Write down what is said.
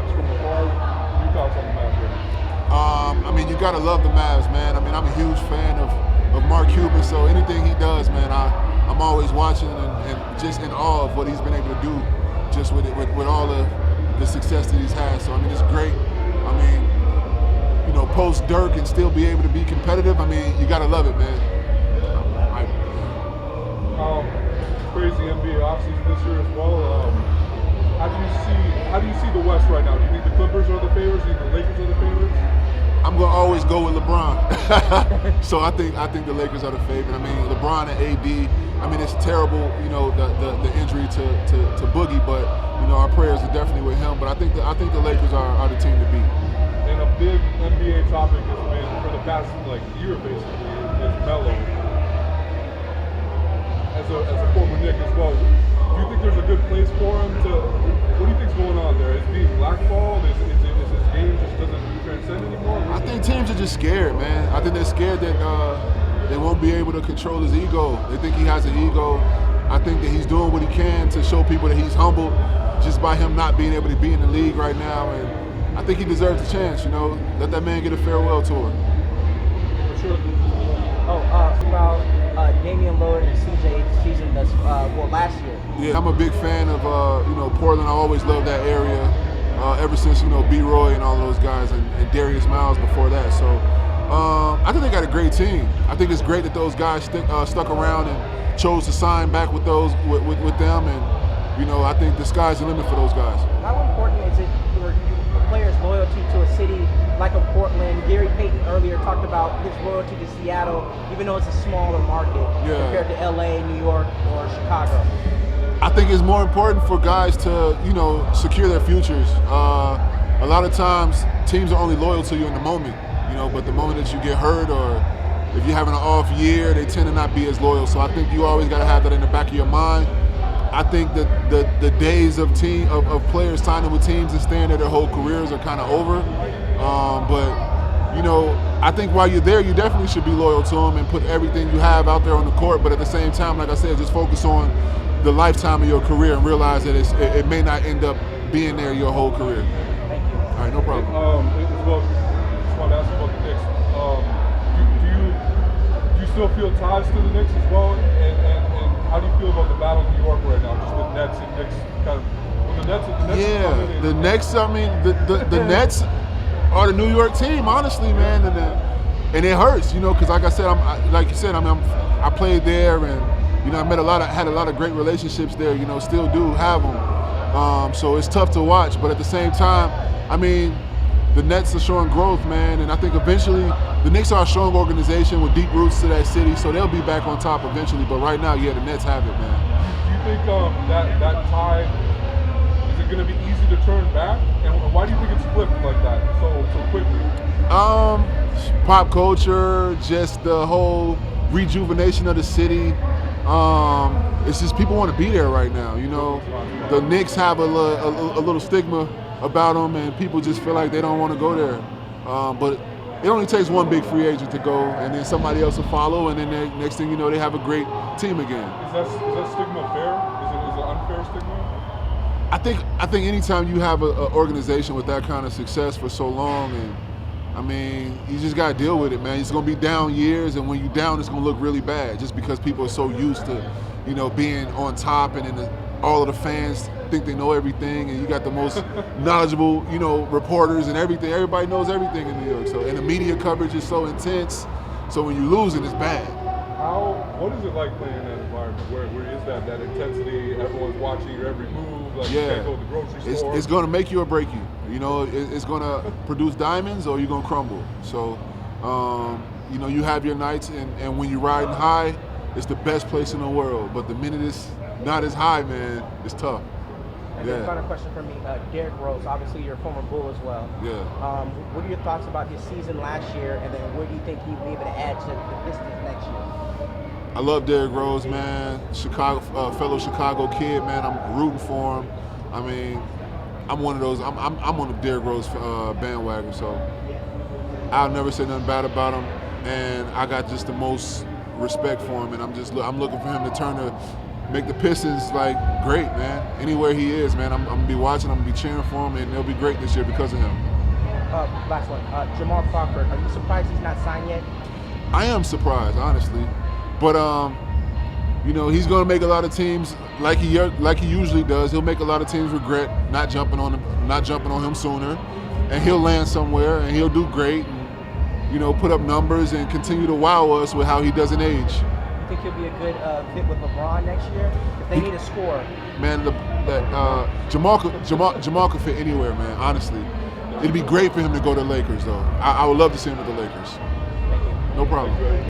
Knicks from afar. Your thoughts on the Mavs right I mean, you gotta love the Mavs, man. I mean, I'm a huge fan of Mark Cuban, so anything he does, man, I'm always watching and just in awe of what he's been able to do, just with all the success that he's had. So I mean, it's great. I mean, post Dirk and still be able to be competitive. I mean, you gotta love it, man. Crazy NBA offseason this year as well. How do you see the West right now? Do you think the Clippers are the favorites? Do you think the Lakers are the favorites? I'm gonna always go with LeBron. So I think the Lakers are the favorite. I mean, LeBron and AD. I mean, it's terrible, the injury to Boogie, but our prayers are definitely with him. But I think the Lakers are the team to beat. And a big NBA topic has been for the past year basically is Melo. As a former Knick as well, do you think there's a good place for him to? What do you think's going on there? Is he being blackballed? Is his game just doesn't transcend anymore? I think teams are just scared, man. I think they're scared that they won't be able to control his ego. They think he has an ego. I think that he's doing what he can to show people that he's humble, just by him not being able to be in the league right now. And I think he deserves a chance. Let that man get a farewell tour. For sure. About Damian Lillard and CJ season last year. Yeah, I'm a big fan of Portland. I always loved that area ever since B-Roy and all those guys and Darius Miles before that. So I think they got a great team. I think it's great that those guys stuck around and chose to sign back with them. And I think the sky's the limit for those guys. How important is it for players' loyalty to a city like a Portland? Gary Payton earlier talked about his loyalty to Seattle, even though it's a smaller market compared to LA, New York, or Chicago. I think it's more important for guys to, secure their futures. A lot of times, teams are only loyal to you in the moment, but the moment that you get hurt or if you're having an off year, they tend to not be as loyal. So I think you always got to have that in the back of your mind. I think that the days of players signing with teams and staying there their whole careers are kind of over. But I think while you're there, you definitely should be loyal to them and put everything you have out there on the court. But at the same time, like I said, just focus on the lifetime of your career and realize that it may not end up being there your whole career. Thank you. All right, no problem. Just want to ask you about the Knicks. Do you still feel ties to the Knicks as well? And how do you feel about the battle in New York right now? Just the Nets and Knicks kind of. Well, the Nets. The Nets. I mean, the Nets are the New York team, honestly, man, and it hurts, because like I said, I played there, and I had a lot of great relationships there, still do have them. So it's tough to watch, but at the same time, I mean, the Nets are showing growth, man, and I think eventually the Knicks are a strong organization with deep roots to that city, so they'll be back on top eventually. But right now, the Nets have it, man. Do you think that tide, is it going to be easy to turn back? And why do you think it's flipped like that so quickly? Pop culture, just the whole rejuvenation of the city. It's just people want to be there right now. The Knicks have a little stigma about them, and people just feel like they don't want to go there. But it only takes one big free agent to go, and then somebody else will follow, and then next thing you know, they have a great team again. Is that stigma fair? Is it unfair stigma? I think anytime you have an organization with that kind of success for so long, and I mean, you just got to deal with it, man. It's going to be down years, and when you're down, it's going to look really bad just because people are so used to, being on top, and then all of the fans think they know everything, and you got the most knowledgeable, reporters and everything. Everybody knows everything in New York. So, and the media coverage is so intense. So when you're losing, it's bad. What is it like playing in that environment? Where is that intensity? Everyone's watching your every move. Like you can't go to the grocery store. It's going to make you or break you. It's going to produce diamonds or you're going to crumble. So, you have your nights, and when you're riding high, it's the best place in the world. But the minute it's not as high, man, it's tough. And then final question for me, Derrick Rose, obviously you're a former Bull as well. Yeah. What are your thoughts about his season last year, and then where do you think he'll be able to add to the Pistons next year? I love Derrick Rose, man. Fellow Chicago kid, man. I'm rooting for him. I mean, I'm one of those. I'm on the Derrick Rose bandwagon, so I'll never say nothing bad about him. And I got just the most respect for him, and I'm looking for him to turn make the Pistons like great, man. Anywhere he is, man, I'm gonna be watching, I'm gonna be cheering for him, and it'll be great this year because of him. Last one, Jamal Crawford. Are you surprised he's not signed yet? I am surprised, honestly, but you know, he's gonna make a lot of teams like he usually does. He'll make a lot of teams regret not jumping on him sooner, and he'll land somewhere and he'll do great, and, you know, put up numbers and continue to wow us with how he doesn't age. You think he'll be a good fit with LeBron next year if they need a scorer? Man, Jamal could fit anywhere, man. Honestly, it'd be great for him to go to the Lakers, though. I would love to see him with the Lakers. Thank you. No problem.